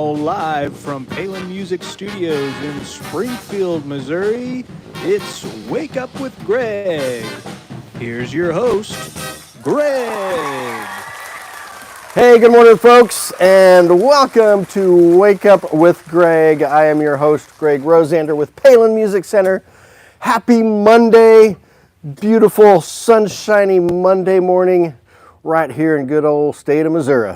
Now live from Palin Music Studios in Springfield, Missouri, it's Wake Up with Greg. Here's your host, Greg. Hey, good morning, folks, and welcome to Wake Up with Greg. I am your host, Greg Rosander with Palin Music Center. Happy Monday, beautiful, sunshiny Monday morning right here in good old state of Missouri.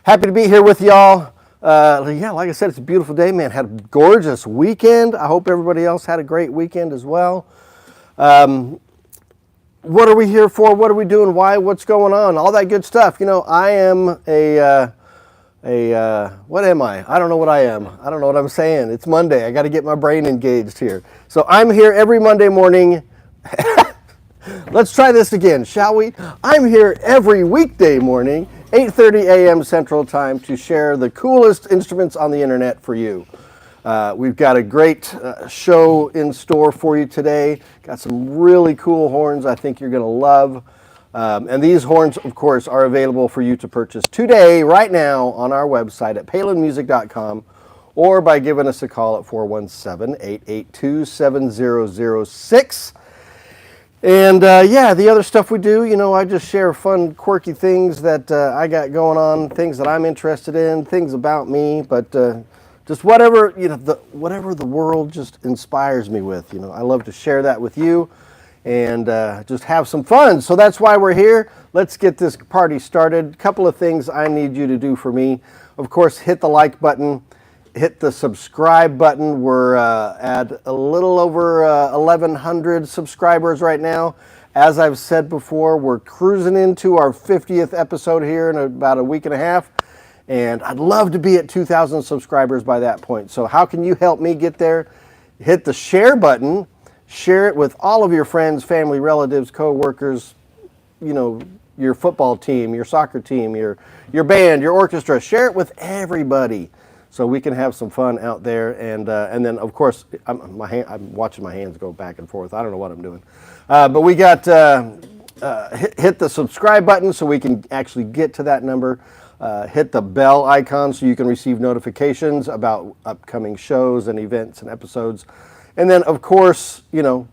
Happy to be here with y'all. Like I said, it's a beautiful day, man. Had a gorgeous weekend. I hope everybody else had a great weekend as well. What are we here for? What are we doing? Why? What's going on? All that good stuff. You know, I am what am I? I don't know what I am. I don't know what I'm saying. It's Monday. I got to get my brain engaged here. So I'm here every Monday morning. Let's try this again, shall we? I'm here every weekday morning, 8:30 a.m. Central Time, to share the coolest instruments on the internet for you. We've got a great show in store for you today. Got some really cool horns I think you're going to love. And these horns, of course, are available for you to purchase today, right now, on our website at palinmusic.com, or by giving us a call at 417-882-7006. And the other stuff we do, you know, I just share fun, quirky things that I got going on, things that I'm interested in, things about me, but just whatever, you know, whatever the world just inspires me with. You know, I love to share that with you and just have some fun. So that's why we're here. Let's get this party started. A couple of things I need you to do for me. Of course, hit the like button. Hit the subscribe button. We're at a little over 1,100 subscribers right now. As I've said before, we're cruising into our 50th episode here in about a week and a half. And I'd love to be at 2,000 subscribers by that point. So how can you help me get there? Hit the share button. Share it with all of your friends, family, relatives, co-workers, you know, your football team, your soccer team, your band, your orchestra. Share it with everybody, so we can have some fun out there. And then, of course, I'm watching my hands go back and forth. I don't know what I'm doing. But we got hit the subscribe button so we can actually get to that number. Hit the bell icon so you can receive notifications about upcoming shows and events and episodes. And then, of course, you know,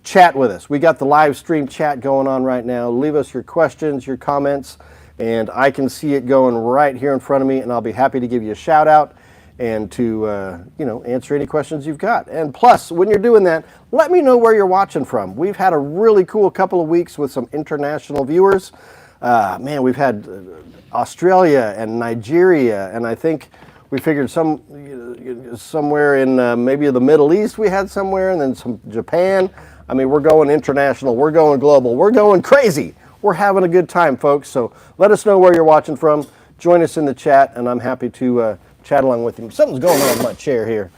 chat with us. We got the live stream chat going on right now. Leave us your questions, your comments, and I can see it going right here in front of me, and I'll be happy to give you a shout out and to answer any questions you've got. And plus, when you're doing that, let me know where you're watching from. We've had a really cool couple of weeks with some international viewers. We've had Australia and Nigeria, and I think we figured somewhere in maybe the Middle East we had somewhere, and then some Japan. I mean, we're going international, we're going global, we're going crazy. We're having a good time, folks. So let us know where you're watching from. Join us in the chat, and I'm happy to chat along with you. Something's going on in my chair here.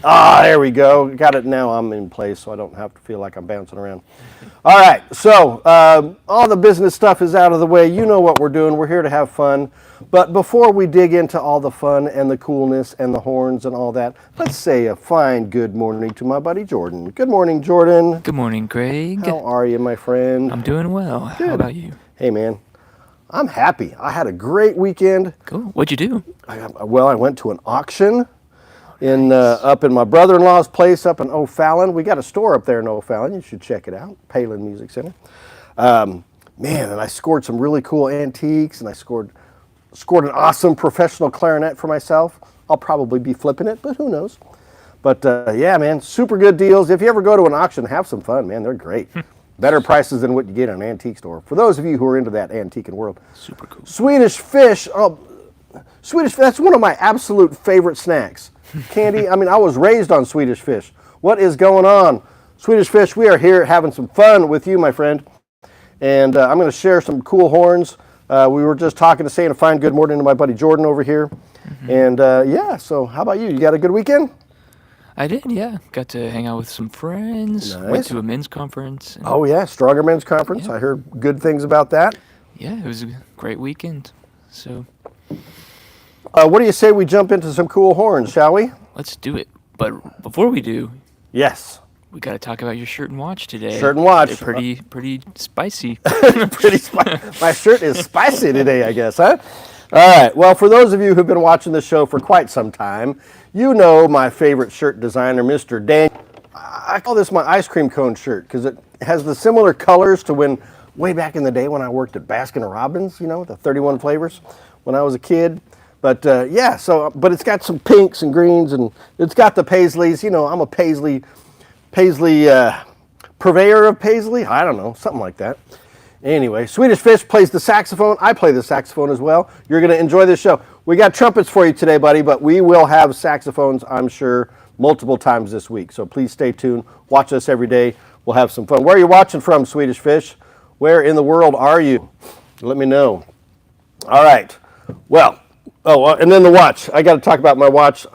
There we go. Got it now. I'm in place, so I don't have to feel like I'm bouncing around. All right, so all the business stuff is out of the way. You know what we're doing. We're here to have fun. But before we dig into all the fun and the coolness and the horns and all that, let's say a fine good morning to my buddy Jordan. Good morning, Jordan. Good morning, Greg. How are you, my friend? I'm doing well. Good. How about you? Hey, man. I'm happy. I had a great weekend. Cool. What'd you do? I went to an auction up in my brother-in-law's place up in O'Fallon. We got a store up there in O'Fallon. You should check it out, Palin Music Center. And I scored some really cool antiques, and I scored an awesome professional clarinet for myself. I'll probably be flipping it, but who knows? But yeah, man, super good deals. If you ever go to an auction, have some fun, man. They're great. Better prices than what you get in an antique store. For those of you who are into that antique world. Super cool. Swedish fish, that's one of my absolute favorite snacks. Candy, I mean, I was raised on Swedish fish. What is going on? Swedish fish, we are here having some fun with you, my friend. And I'm going to share some cool horns. We were just saying a fine good morning to my buddy Jordan over here. Mm-hmm. And so how about you? You got a good weekend? I did, yeah. Got to hang out with some friends. Nice. Went to a men's conference. Oh, yeah, Stronger Men's Conference. Yeah. I heard good things about that. Yeah, it was a great weekend. So, what do you say we jump into some cool horns, shall we? Let's do it. But before we do, yes, we got to talk about your shirt and watch today. Shirt and watch. They're pretty spicy. My shirt is spicy today, I guess, huh? All right. Well, for those of you who've been watching this show for quite some time, you know my favorite shirt designer, Mr. Dan. I call this my ice cream cone shirt because it has the similar colors to when way back in the day when I worked at Baskin & Robbins, you know, the 31 flavors when I was a kid. But but it's got some pinks and greens, and it's got the Paisleys. You know, I'm a Paisley purveyor of Paisley. I don't know, something like that. Anyway, Swedish Fish plays the saxophone. I play the saxophone as well. You're going to enjoy this show. We got trumpets for you today, buddy, but we will have saxophones, I'm sure, multiple times this week. So please stay tuned. Watch us every day. We'll have some fun. Where are you watching from, Swedish Fish? Where in the world are you? Let me know. All right. Well, and then the watch. I got to talk about my watch.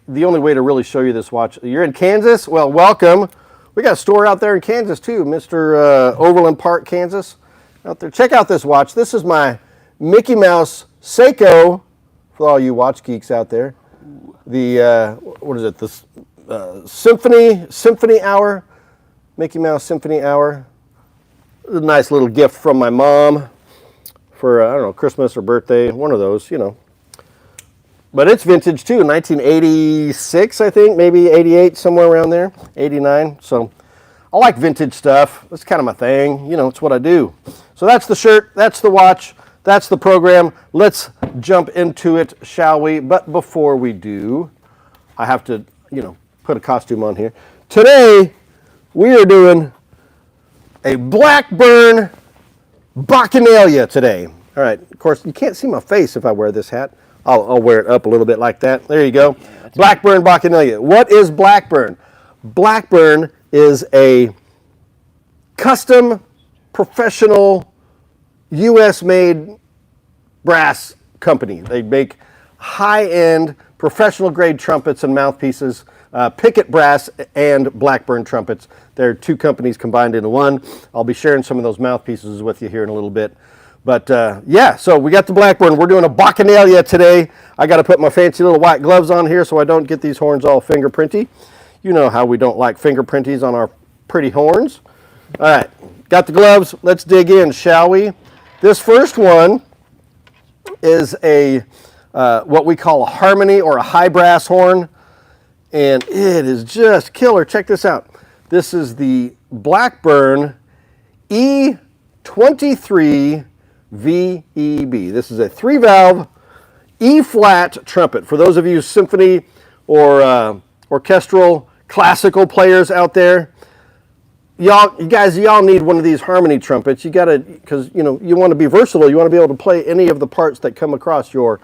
The only way to really show you this watch. You're in Kansas? Well, welcome. We got a store out there in Kansas, too, Mr. Overland Park, Kansas. Out there. Check out this watch. This is my Mickey Mouse Seiko, for all you watch geeks out there. The, what is it? The Symphony Hour. Mickey Mouse Symphony Hour. A nice little gift from my mom for, I don't know, Christmas or birthday. One of those, you know. But it's vintage too, 1986, I think, maybe 88, somewhere around there, 89. So I like vintage stuff. That's kind of my thing. You know, it's what I do. So that's the shirt, that's the watch, that's the program. Let's jump into it, shall we? But before we do, I have to, you know, put a costume on here. Today, we are doing a Blackburn Bacchanalia today. All right, of course, you can't see my face if I wear this hat. I'll wear it up a little bit like that. There you go. Blackburn Bacchanalia. What is Blackburn? Blackburn is a custom, professional, U.S.-made brass company. They make high-end, professional-grade trumpets and mouthpieces, Pickett Brass and Blackburn Trumpets. They're two companies combined into one. I'll be sharing some of those mouthpieces with you here in a little bit. But yeah, so we got the Blackburn. We're doing a Bacchanalia today. I got to put my fancy little white gloves on here so I don't get these horns all fingerprinty. You know how we don't like fingerprinties on our pretty horns. All right, got the gloves. Let's dig in, shall we? This first one is a what we call a harmony or a high brass horn, and it is just killer. Check this out. This is the Blackburn E23 VEB. This is a 3-valve E-flat trumpet. For those of you symphony or orchestral classical players out there, you guys need one of these harmony trumpets. You got to, because you know you want to be versatile. You want to be able to play any of the parts that come across your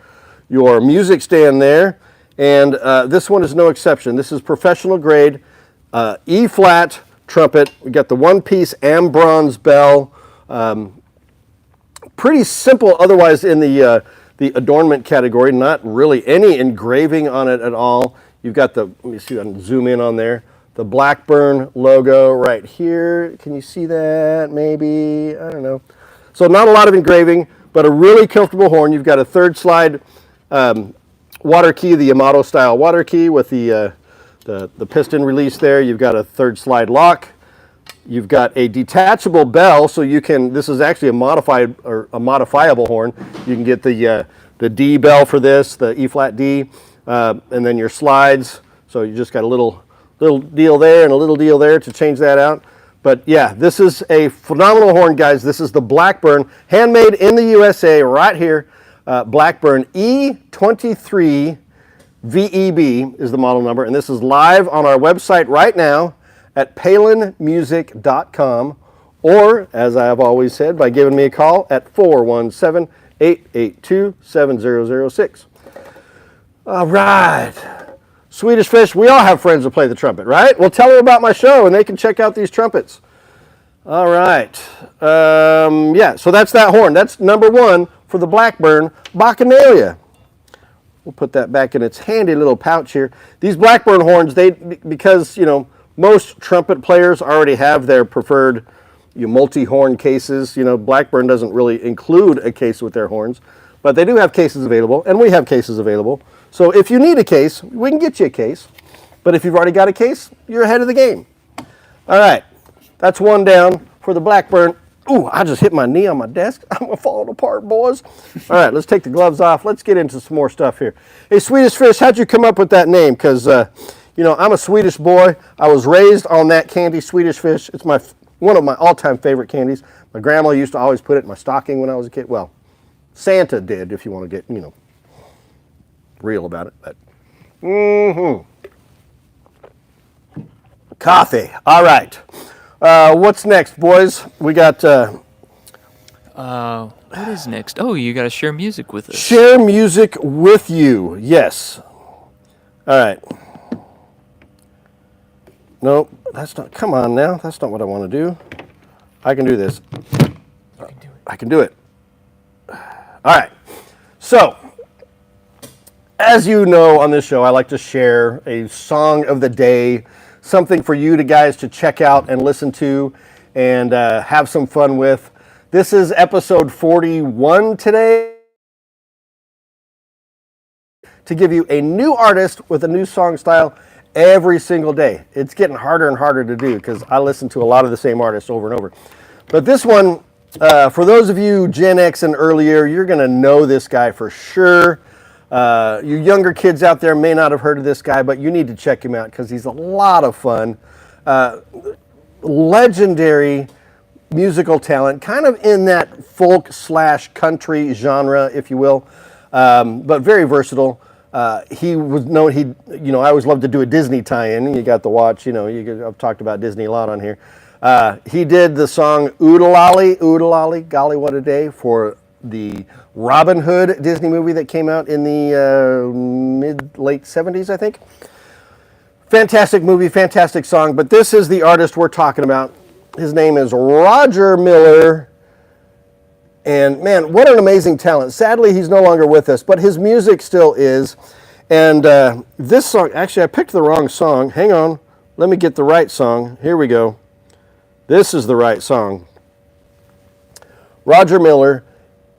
music stand there. And this one is no exception. This is professional grade E-flat trumpet. We got the one-piece ambronze bell. Pretty simple otherwise in the adornment category, not really any engraving on it at all. You've got the, let me see, I can zoom in on there, the Blackburn logo right here. Can you see that maybe? I don't know. So not a lot of engraving, but a really comfortable horn. You've got a third slide water key, the Yamato style water key with the piston release there. You've got a third slide lock. You've got a detachable bell, so you can, this is actually a modified or a modifiable horn. You can get the D bell for this, the E-flat D, and then your slides. So you just got a little deal there and a little deal there to change that out. But yeah, this is a phenomenal horn, guys. This is the Blackburn, handmade in the USA right here. Blackburn E23 VEB is the model number, and this is live on our website right now at palinmusic.com, or, as I have always said, by giving me a call at 417-882-7006. All right. Swedish Fish, we all have friends who play the trumpet, right? Well, tell them about my show, and they can check out these trumpets. All right. Yeah, so that's that horn. That's number one for the Blackburn Bacchanalia. We'll put that back in its handy little pouch here. These Blackburn horns, because, you know, most trumpet players already have their preferred multi-horn cases. You know, Blackburn doesn't really include a case with their horns, but they do have cases available, and we have cases available. So if you need a case, we can get you a case. But if you've already got a case, you're ahead of the game. All right, that's one down for the Blackburn Ooh, I just hit my knee on my desk. I'm falling apart, boys. All right, let's take the gloves off. Let's get into some more stuff here. Hey, Swedish Fish, how'd you come up with that name? Because, I'm a Swedish boy. I was raised on that candy, Swedish Fish. It's one of my all-time favorite candies. My grandma used to always put it in my stocking when I was a kid. Well, Santa did, if you want to get, real about it. But, Coffee. All right. What's next, boys? We got... What is next? Oh, you got to share music with us. Share music with you. Yes. All right. Nope, that's not... Come on now. That's not what I want to do. I can do this. I can do it. All right. So, as you know on this show, I like to share a song of the day, something for you guys to check out and listen to and have some fun with. This is episode 41 today, to give you a new artist with a new song style every single day. It's getting harder and harder to do because I listen to a lot of the same artists over and over. But this one, for those of you Gen X and earlier, you're going to know this guy for sure. You younger kids out there may not have heard of this guy, but you need to check him out because he's a lot of fun. Legendary musical talent, kind of in that folk/country genre, if you will, but very versatile. He was known, I always love to do a Disney tie-in. You got to watch, I've talked about Disney a lot on here. He did the song Oodalolly, Golly What a Day, for the Robin Hood Disney movie that came out in the late 70s, I think. Fantastic movie, fantastic song, but this is the artist we're talking about. His name is Roger Miller, and man, what an amazing talent. Sadly, he's no longer with us, but his music still is. And this song, actually, I picked the wrong song. Hang on, let me get the right song. Here we go. This is the right song. Roger Miller,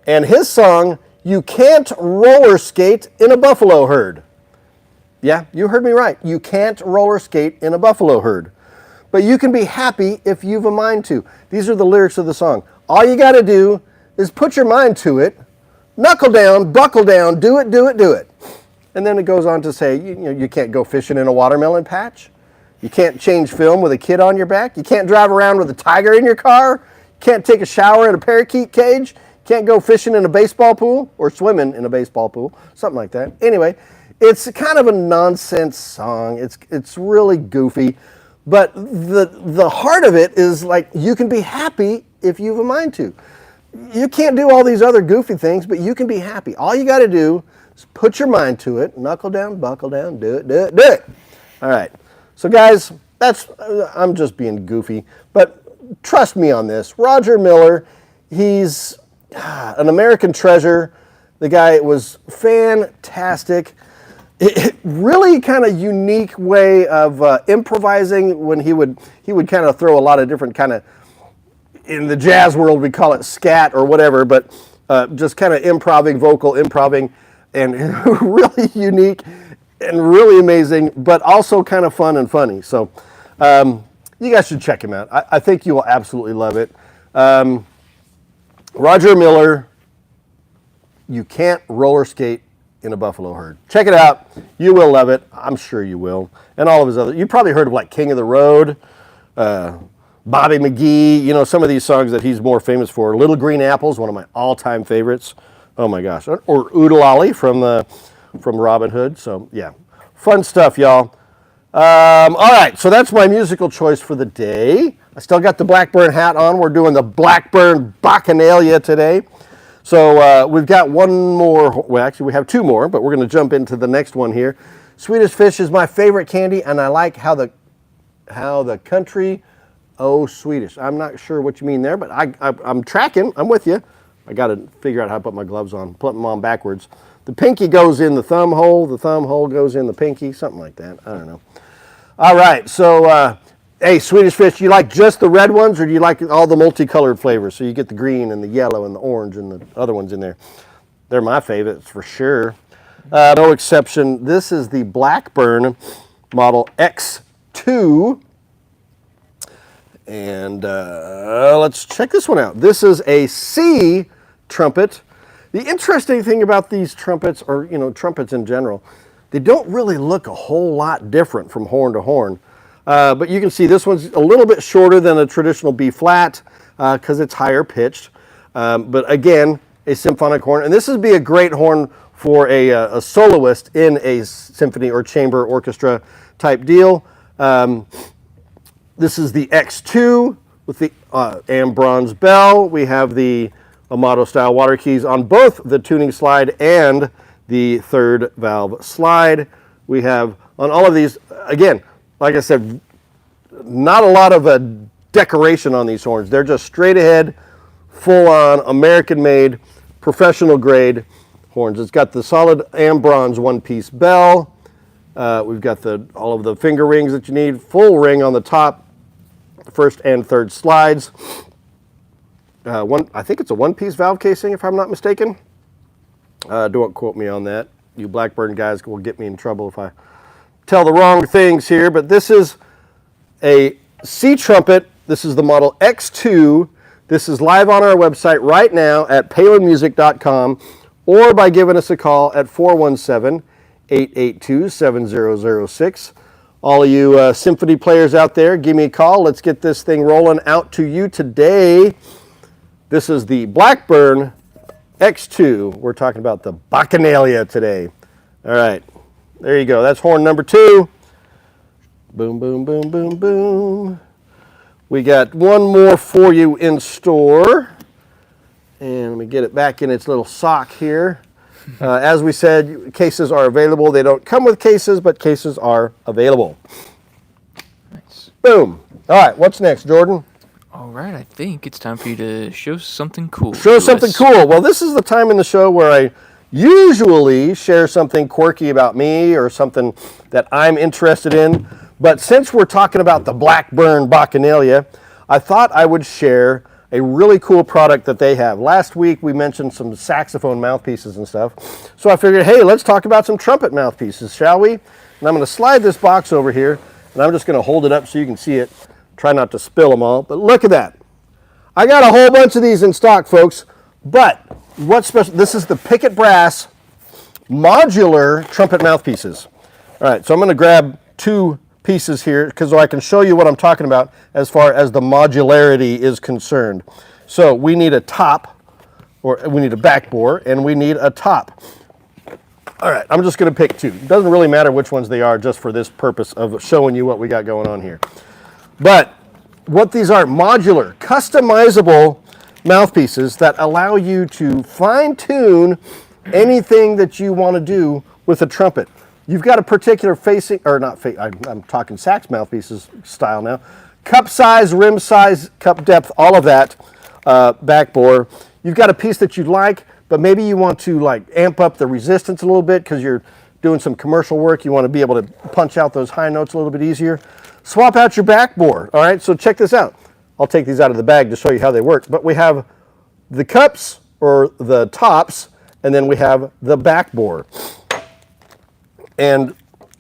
and his song, You Can't Roller Skate in a Buffalo Herd. Yeah, you heard me right. You can't roller skate in a buffalo herd. But you can be happy if you've a mind to. These are the lyrics of the song. All you got to do is put your mind to it, knuckle down, buckle down, do it, do it, do it. And then it goes on to say, you can't go fishing in a watermelon patch. You can't change film with a kid on your back. You can't drive around with a tiger in your car. You can't take a shower in a parakeet cage. You can't go fishing in a baseball pool or swimming in a baseball pool, something like that. Anyway, it's kind of a nonsense song. It's really goofy. But the heart of it is like, you can be happy if you've a mind to. You can't do all these other goofy things, but you can be happy. All you got to do is put your mind to it, knuckle down, buckle down, do it, do it, do it. All right. So guys, I'm just being goofy, but trust me on this. Roger Miller, he's an American treasure. The guy was fantastic. Really kind of unique way of improvising when he would kind of throw a lot of different kind of, in the jazz world we call it scat or whatever, but just kind of improving, and really unique and really amazing, but also kind of fun and funny. So you guys should check him out. I think you will absolutely love it. Roger Miller, You Can't Roller Skate in a Buffalo Herd. Check it out. You will love it. I'm sure you will. And all of his other, you probably heard of like King of the Road, Bobby McGee, some of these songs that he's more famous for. Little Green Apples, one of my all-time favorites. Oh my gosh. Or Oodalolly from Robin Hood. So yeah, fun stuff, y'all. All right, so that's my musical choice for the day. I still got the Blackburn hat on. We're doing the Blackburn Bacchanalia today. So we've got one more, well actually we have two more, but we're going to jump into the next one here. Swedish Fish is my favorite candy, and I like how the country, oh Swedish. I'm not sure what you mean there, but I'm tracking, I'm with you. I got to figure out how to put my gloves on, put them on backwards. The pinky goes in the thumb hole goes in the pinky, something like that, I don't know. All right, so hey, Swedish Fish, you like just the red ones, or do you like all the multicolored flavors? So you get the green and the yellow and the orange and the other ones in there. They're my favorites for sure. No exception. This is the Blackburn Model X2. And let's check this one out. This is a C trumpet. The interesting thing about these trumpets, or trumpets in general, they don't really look a whole lot different from horn to horn. But you can see this one's a little bit shorter than a traditional B flat because it's higher pitched. But again, a symphonic horn. And this would be a great horn for a soloist in a symphony or chamber orchestra type deal. This is the X2 with the Ambronze bell. We have the Amato style water keys on both the tuning slide and the third valve slide. We have on all of these, again, like I said, not a lot of decoration on these horns. They're just straight ahead, full on, American made, professional grade horns. It's got the solid Ambronze one piece bell. We've got all of the finger rings that you need, full ring on the top, first and third slides. I think it's a one-piece valve casing, if I'm not mistaken. Don't quote me on that. You Blackburn guys will get me in trouble if I tell the wrong things here, but this is a C trumpet. This is the model X2. This is live on our website right now at palinmusic.com, or by giving us a call at 417-882-7006. All of you symphony players out there, give me a call. Let's get this thing rolling out to you today. This is the Blackburn X2. We're talking about the Bacchanalia today. All right, there you go. That's horn number 2. Boom, boom, boom, boom, boom. We got one more for you in store. And let me get it back in its little sock here. As we said, cases are available. They don't come with cases, but cases are available. Nice. Boom. All right, what's next, Jordan? All right, I think it's time for you to show something cool. Show something cool. Well, this is the time in the show where I usually share something quirky about me or something that I'm interested in. But since we're talking about the Blackburn Bacchanalia, I thought I would share a really cool product that they have. Last week we mentioned some saxophone mouthpieces and stuff. So I figured, hey, let's talk about some trumpet mouthpieces, shall we? And I'm going to slide this box over here, and I'm just going to hold it up so you can see it. Try not to spill them all, but look at that. I got a whole bunch of these in stock, folks. But what's special? This is the Pickett Brass modular trumpet mouthpieces. All right, so I'm going to grab 2 pieces here because so I can show you what I'm talking about as far as the modularity is concerned. So we need a top, or we need a back bore, and we need a top. All right, I'm just going to pick 2. It doesn't really matter which ones they are, just for this purpose of showing you what we got going on here. But what these are, modular, customizable mouthpieces that allow you to fine-tune anything that you want to do with a trumpet. You've got a particular facing, or not, I'm talking sax mouthpieces style now. Cup size, rim size, cup depth, all of that, back bore. You've got a piece that you like, but maybe you want to like amp up the resistance a little bit because you're doing some commercial work. You want to be able to punch out those high notes a little bit easier. Swap out your back bore, all right? So check this out. I'll take these out of the bag to show you how they work. But we have the cups, or the tops, and then we have the back bore. And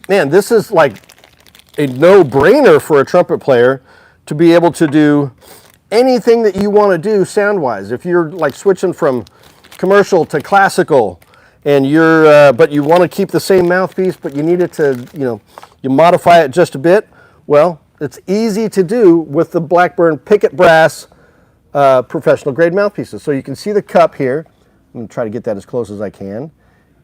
man, this is like a no-brainer for a trumpet player to be able to do anything that you want to do sound-wise. If you're like switching from commercial to classical, and but you want to keep the same mouthpiece, but you need it to, you modify it just a bit. Well, it's easy to do with the Blackburn Pickett Brass professional grade mouthpieces. So you can see the cup here. I'm going to try to get that as close as I can.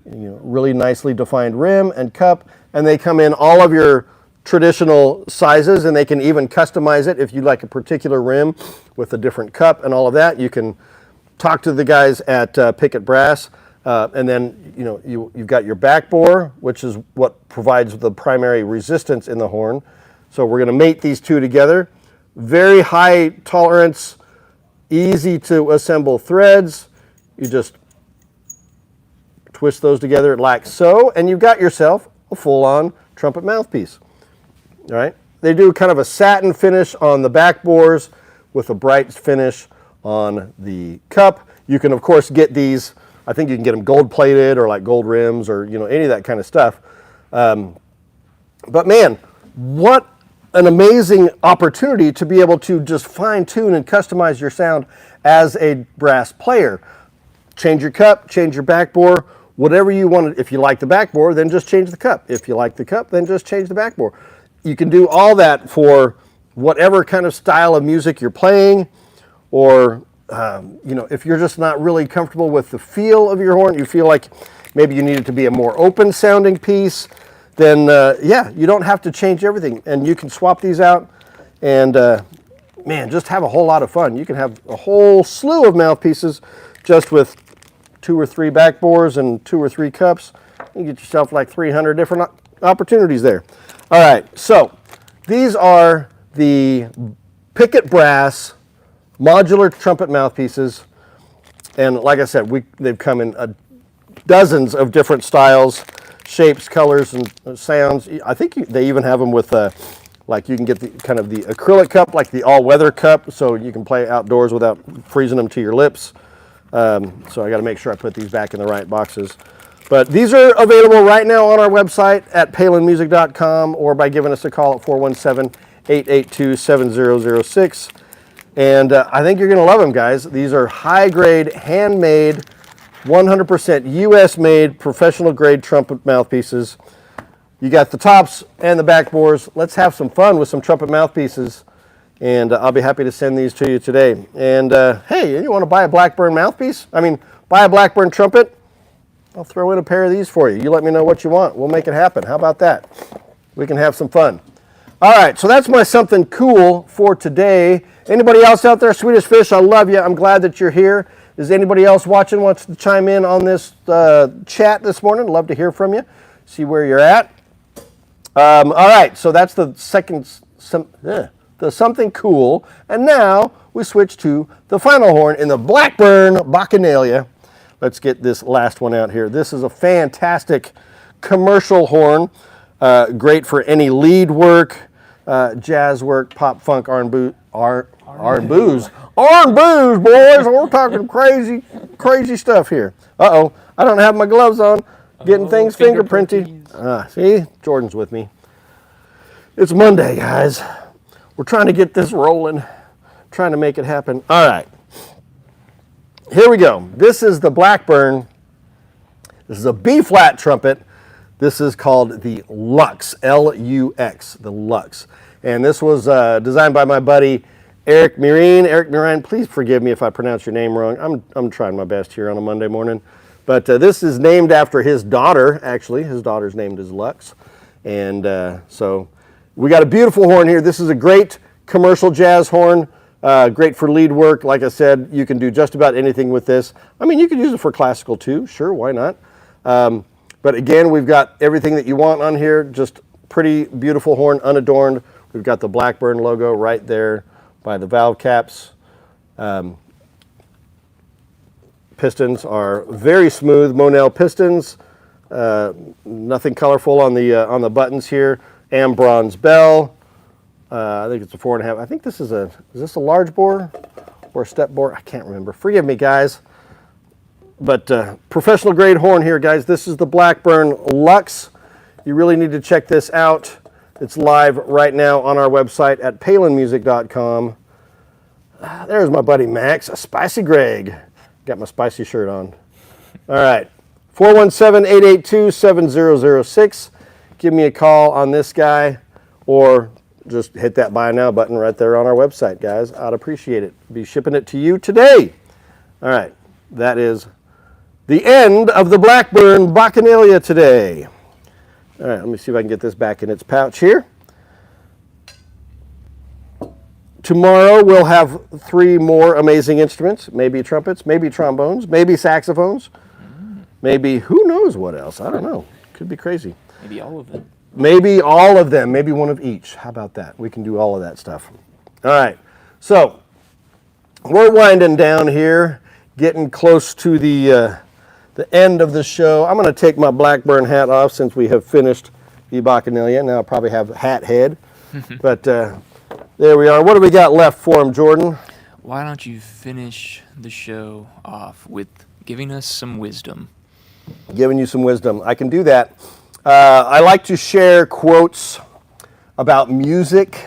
Really nicely defined rim and cup, and they come in all of your traditional sizes, and they can even customize it if you like a particular rim with a different cup and all of that. You can talk to the guys at Pickett Brass, and then you've got your back bore, which is what provides the primary resistance in the horn. So we're going to mate these 2 together. Very high tolerance, easy to assemble threads. You just twist those together like so, and you've got yourself a full-on trumpet mouthpiece. All right? They do kind of a satin finish on the back bores with a bright finish on the cup. You can, of course, get these, I think you can get them gold-plated or like gold rims or, any of that kind of stuff. But man, what an amazing opportunity to be able to just fine-tune and customize your sound as a brass player. Change your cup, change your backbore, whatever you want. If you like the backbore, then just change the cup. If you like the cup, then just change the backbore. You can do all that for whatever kind of style of music you're playing, or if you're just not really comfortable with the feel of your horn, you feel like maybe you need it to be a more open sounding piece, then you don't have to change everything, and you can swap these out and just have a whole lot of fun. You can have a whole slew of mouthpieces just with 2 or 3 backbores and 2 or 3 cups. You get yourself like 300 different opportunities there. All right, so these are the Pickett Brass modular trumpet mouthpieces, and like I said, they've come in dozens of different styles, shapes, colors, and sounds. I think they even have them with like you can get the kind of the acrylic cup, like the all-weather cup, so you can play outdoors without freezing them to your lips. So I got to make sure I put these back in the right boxes. But these are available right now on our website at palinmusic.com, or by giving us a call at 417-882-7006. And I think you're going to love them, guys. These are high-grade, handmade, 100% U.S.-made, professional-grade trumpet mouthpieces. You got the tops and the backbores. Let's have some fun with some trumpet mouthpieces, and I'll be happy to send these to you today. And hey, you want to buy a Blackburn mouthpiece? Buy a Blackburn trumpet? I'll throw in a pair of these for you. You let me know what you want. We'll make it happen. How about that? We can have some fun. All right, so that's my something cool for today. Anybody else out there, Swedish Fish, I love you. I'm glad that you're here. Is anybody else watching wants to chime in on this chat this morning? Love to hear from you, see where you're at. All right, so that's the the something cool. And now we switch to the final horn in the Blackburn Bacchanalia. Let's get this last one out here. This is a fantastic commercial horn, great for any lead work, jazz work, pop, funk, R&B, booze, boys. We're talking crazy stuff here. Uh-oh, I don't have my gloves on. Getting things fingerprinty. See, Jordan's with me. It's Monday, guys. We're trying to get this rolling, trying to make it happen. All right. Here we go. This is the Blackburn. This is a B-flat trumpet. This is called the Lux, L-U-X, the Lux. And this was designed by my buddy Eric Murin. Eric Murin, please forgive me if I pronounce your name wrong. I'm trying my best here on a Monday morning. But this is named after his daughter, actually. His daughter's named as Lux. And so we got a beautiful horn here. This is a great commercial jazz horn. Great for lead work. Like I said, you can do just about anything with this. You can use it for classical too. Sure, why not? But again, we've got everything that you want on here. Just pretty beautiful horn, unadorned. We've got the Blackburn logo right there by the valve caps. Pistons are very smooth Monel pistons. Nothing colorful on the buttons here. Ambronze bell. I think it's a 4.5. I think this is this a large bore or a step bore? I can't remember. Forgive me, guys. But professional grade horn here, guys. This is the Blackburn Lux. You really need to check this out. It's live right now on our website at palinmusic.com. There's my buddy Max, Spicy Greg. Got my spicy shirt on. All right. 417-882-7006. Give me a call on this guy, or just hit that buy now button right there on our website, guys. I'd appreciate it. Be shipping it to you today. All right. That is the end of the Blackburn Bacchanalia today. All right. Let me see if I can get this back in its pouch here. Tomorrow we'll have 3 more amazing instruments. Maybe trumpets, maybe trombones, maybe saxophones, maybe who knows what else. I don't know. Could be crazy. Maybe all of them. Maybe all of them. Maybe one of each. How about that? We can do all of that stuff. All right. So we're winding down here, getting close to the end of the show. I'm going to take my Blackburn hat off since we have finished the Bacchanalia. Now I'll probably have hat head. But there we are. What do we got left for him, Jordan? Why don't you finish the show off with giving us some wisdom? Giving you some wisdom. I can do that. I like to share quotes about music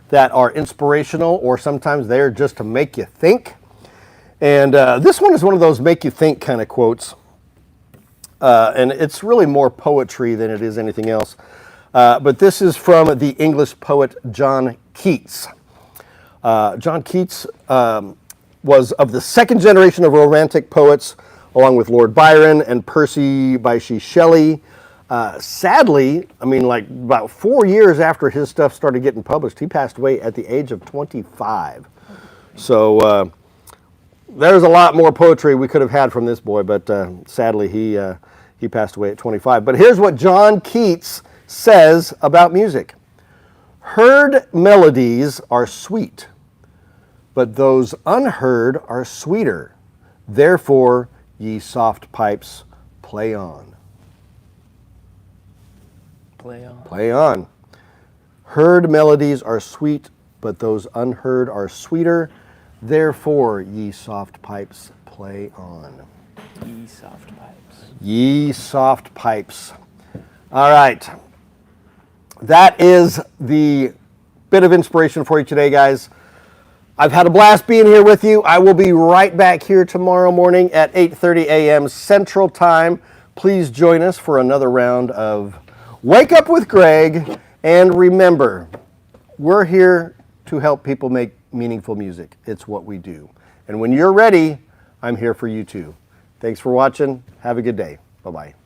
that are inspirational, or sometimes they're just to make you think. And this one is one of those make you think kind of quotes. And it's really more poetry than it is anything else. But this is from the English poet John Keats. John Keats was of the second generation of Romantic poets, along with Lord Byron and Percy Bysshe Shelley. Sadly, I mean, like about 4 years after his stuff started getting published, he passed away at the age of 25. So there's a lot more poetry we could have had from this boy, but sadly he passed away at 25. But here's what John Keats says about music. Heard melodies are sweet, but those unheard are sweeter. Therefore, ye soft pipes, play on. Play on. Play on. Heard melodies are sweet, but those unheard are sweeter. Therefore, ye soft pipes, play on. Ye soft pipes. Ye soft pipes. All right. That is the bit of inspiration for you today, guys. I've had a blast being here with you. I will be right back here tomorrow morning at 8:30 a.m. Central Time. Please join us for another round of Wake Up with Greg. And remember, we're here to help people make meaningful music. It's what we do. And when you're ready, I'm here for you too. Thanks for watching. Have a good day. Bye-bye.